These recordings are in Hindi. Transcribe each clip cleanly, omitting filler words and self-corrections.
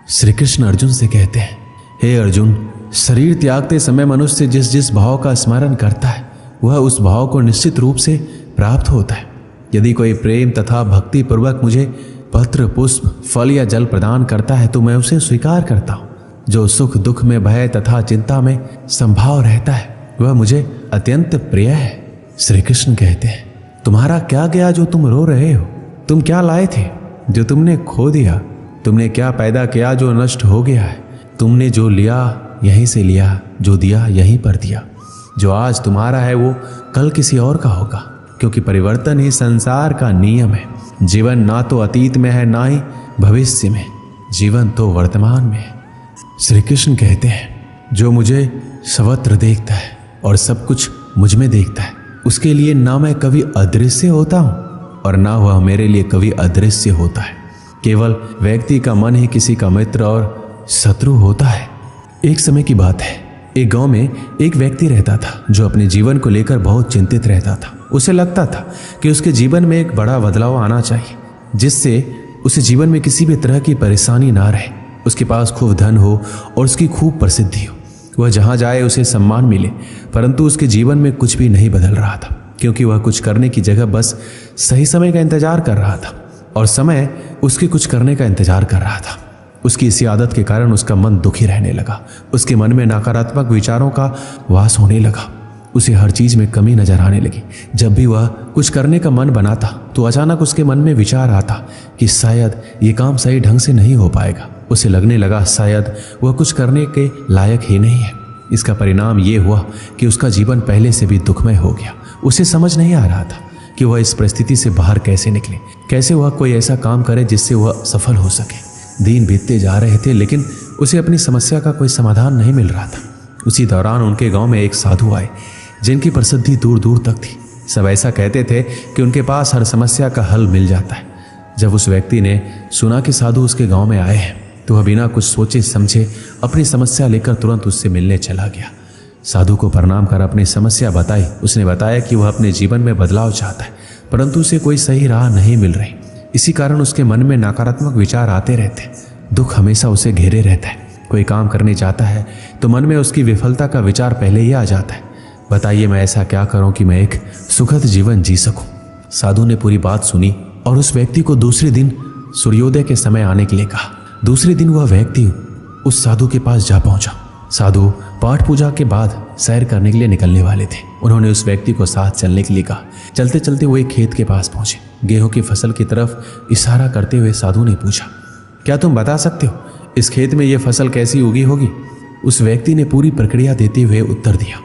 श्री कृष्ण अर्जुन से कहते हैं, हे अर्जुन, शरीर त्यागते समय मनुष्य जिस जिस भाव का स्मरण करता है वह उस भाव को निश्चित रूप से प्राप्त होता है। यदि कोई प्रेम तथा भक्ति पूर्वक मुझे पत्र, पुष्प, फल या जल प्रदान करता है तो मैं उसे स्वीकार करता हूँ। जो सुख दुख में, भय तथा चिंता में संभाव रहता है वह मुझे अत्यंत प्रिय है। श्री कृष्ण कहते हैं, तुम्हारा क्या गया जो तुम रो रहे हो? तुम क्या लाए थे जो तुमने खो दिया? तुमने क्या पैदा किया जो नष्ट हो गया है? तुमने जो लिया यहीं से लिया, जो दिया यहीं पर दिया। जो आज तुम्हारा है वो कल किसी और का होगा, क्योंकि परिवर्तन ही संसार का नियम है। जीवन ना तो अतीत में है ना ही भविष्य में, जीवन तो वर्तमान में है। श्री कृष्ण कहते हैं, जो मुझे सर्वत्र देखता है और सब कुछ मुझ में देखता है उसके लिए ना मैं कभी अदृश्य होता हूँ और ना वह मेरे लिए कभी अदृश्य होता है। केवल व्यक्ति का मन ही किसी का मित्र और शत्रु होता है। एक समय की बात है, एक गांव में एक व्यक्ति रहता था जो अपने जीवन को लेकर बहुत चिंतित रहता था। उसे लगता था कि उसके जीवन में एक बड़ा बदलाव आना चाहिए जिससे उसे जीवन में किसी भी तरह की परेशानी ना रहे, उसके पास खूब धन हो और उसकी खूब प्रसिद्धि हो, वह जहां जाए उसे सम्मान मिले। परंतु उसके जीवन में कुछ भी नहीं बदल रहा था, क्योंकि वह कुछ करने की जगह बस सही समय का इंतजार कर रहा था और समय उसके कुछ करने का इंतजार कर रहा था। उसकी इसी आदत के कारण उसका मन दुखी रहने लगा। उसके मन में नकारात्मक विचारों का वास होने लगा। उसे हर चीज में कमी नजर आने लगी। जब भी वह कुछ करने का मन बनाता तो अचानक उसके मन में विचार आता कि शायद ये काम सही ढंग से नहीं हो पाएगा। उसे लगने लगा शायद वह कुछ करने के लायक ही नहीं है। इसका परिणाम ये हुआ कि उसका जीवन पहले से भी दुखमय हो गया। उसे समझ नहीं आ रहा था कि वह इस परिस्थिति से बाहर कैसे निकले, कैसे वह कोई ऐसा काम करे जिससे वह सफल हो सके। दिन बीतते जा रहे थे लेकिन उसे अपनी समस्या का कोई समाधान नहीं मिल रहा था। उसी दौरान उनके गांव में एक साधु आए जिनकी प्रसिद्धि दूर दूर तक थी। सब ऐसा कहते थे कि उनके पास हर समस्या का हल मिल जाता है। जब उस व्यक्ति ने सुना कि साधु उसके गांव में आए हैं तो वह बिना कुछ सोचे समझे अपनी समस्या लेकर तुरंत उससे मिलने चला गया। साधु को प्रणाम कर अपनी समस्या बताई। उसने बताया कि वह अपने जीवन में बदलाव चाहता है परंतु उसे कोई सही राह नहीं मिल रही। इसी कारण उसके मन में नकारात्मक विचार आते रहते हैं। दुख हमेशा उसे घेरे रहता है। कोई काम करने जाता है तो मन में उसकी विफलता का विचार पहले ही आ जाता है। बताइए मैं ऐसा क्या करूं कि मैं एक सुखद जीवन जी सकूं। साधु ने पूरी बात सुनी और उस व्यक्ति को दूसरे दिन सूर्योदय के समय आने के लिए कहा। दूसरे दिन वह व्यक्ति उस साधु के पास जा पहुंचा। साधु पाठ पूजा के बाद सैर करने के लिए निकलने वाले थे। उन्होंने उस व्यक्ति को साथ चलने के लिए कहा। चलते चलते वो एक खेत के पास पहुंचे। गेहूं की फसल की तरफ इशारा करते हुए साधु ने पूछा, क्या तुम बता सकते हो इस खेत में ये फसल कैसी उगी होगी? उस व्यक्ति ने पूरी प्रक्रिया देते हुए उत्तर दिया,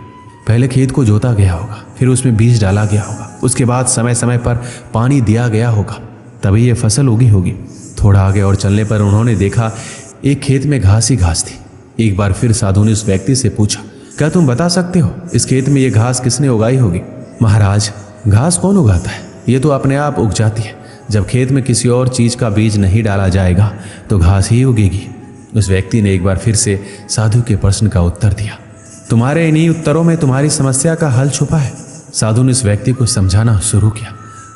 पहले खेत को जोता गया होगा, फिर उसमें बीज डाला गया होगा, उसके बाद समय समय पर पानी दिया गया होगा, तभी ये फसल उगी होगी। थोड़ा आगे और चलने पर उन्होंने देखा एक खेत में घास ही घास थी। एक बार फिर साधु ने उस व्यक्ति से पूछा, क्या तुम बता सकते हो इस खेत में ये घास किसने उगाई होगी? महाराज, घास कौन उगाता है? ये तो अपने आप उग जाती है। जब खेत में किसी और चीज का बीज नहीं डाला जाएगा तो घास ही उगेगी। उस व्यक्ति ने एक बार फिर से साधु के प्रश्न का उत्तर दिया। तुम्हारे इन्हीं उत्तरों में तुम्हारी समस्या का हल छुपा है। साधु ने उस व्यक्ति को समझाना शुरू किया,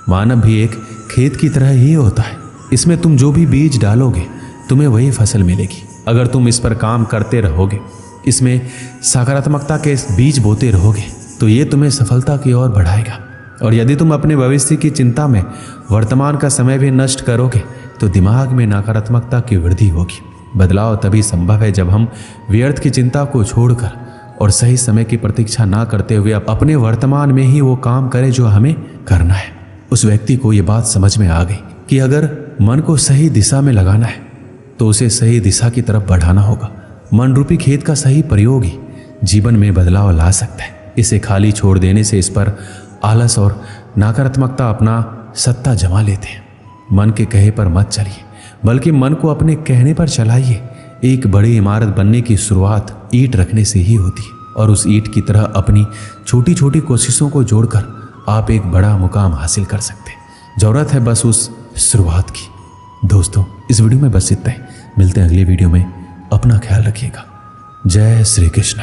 मानव भी एक खेत की तरह ही होता है। इसमें तुम जो भी बीज डालोगे तुम्हें वही फसल मिलेगी। अगर तुम इस पर काम करते रहोगे, इसमें सकारात्मकता के बीज बोते रहोगे तो ये तुम्हें सफलता की ओर बढ़ाएगा। और यदि तुम अपने भविष्य की चिंता में वर्तमान का समय भी नष्ट करोगे तो दिमाग में नकारात्मकता की वृद्धि होगी। बदलाव तभी संभव है जब हम व्यर्थ की चिंता को छोड़कर और सही समय की प्रतीक्षा ना करते हुए अपने वर्तमान में ही वो काम करें जो हमें करना है। उस व्यक्ति को ये बात समझ में आ गई कि अगर मन को सही दिशा में लगाना है तो उसे सही दिशा की तरफ बढ़ाना होगा। मन रूपी खेत का सही प्रयोग ही जीवन में बदलाव ला सकता है। इसे खाली छोड़ देने से इस पर आलस और नकारात्मकता अपना सत्ता जमा लेते हैं। मन के कहे पर मत चलिए, बल्कि मन को अपने कहने पर चलाइए। एक बड़ी इमारत बनने की शुरुआत ईंट रखने से ही होती है और उस ईंट की तरह अपनी छोटी छोटी कोशिशों को जोड़कर आप एक बड़ा मुकाम हासिल कर सकते हैं। जरूरत है बस उस शुरुआत की। दोस्तों, इस वीडियो में बस इतना ही। मिलते हैं अगली वीडियो में। अपना ख्याल रखिएगा। जय श्री कृष्ण।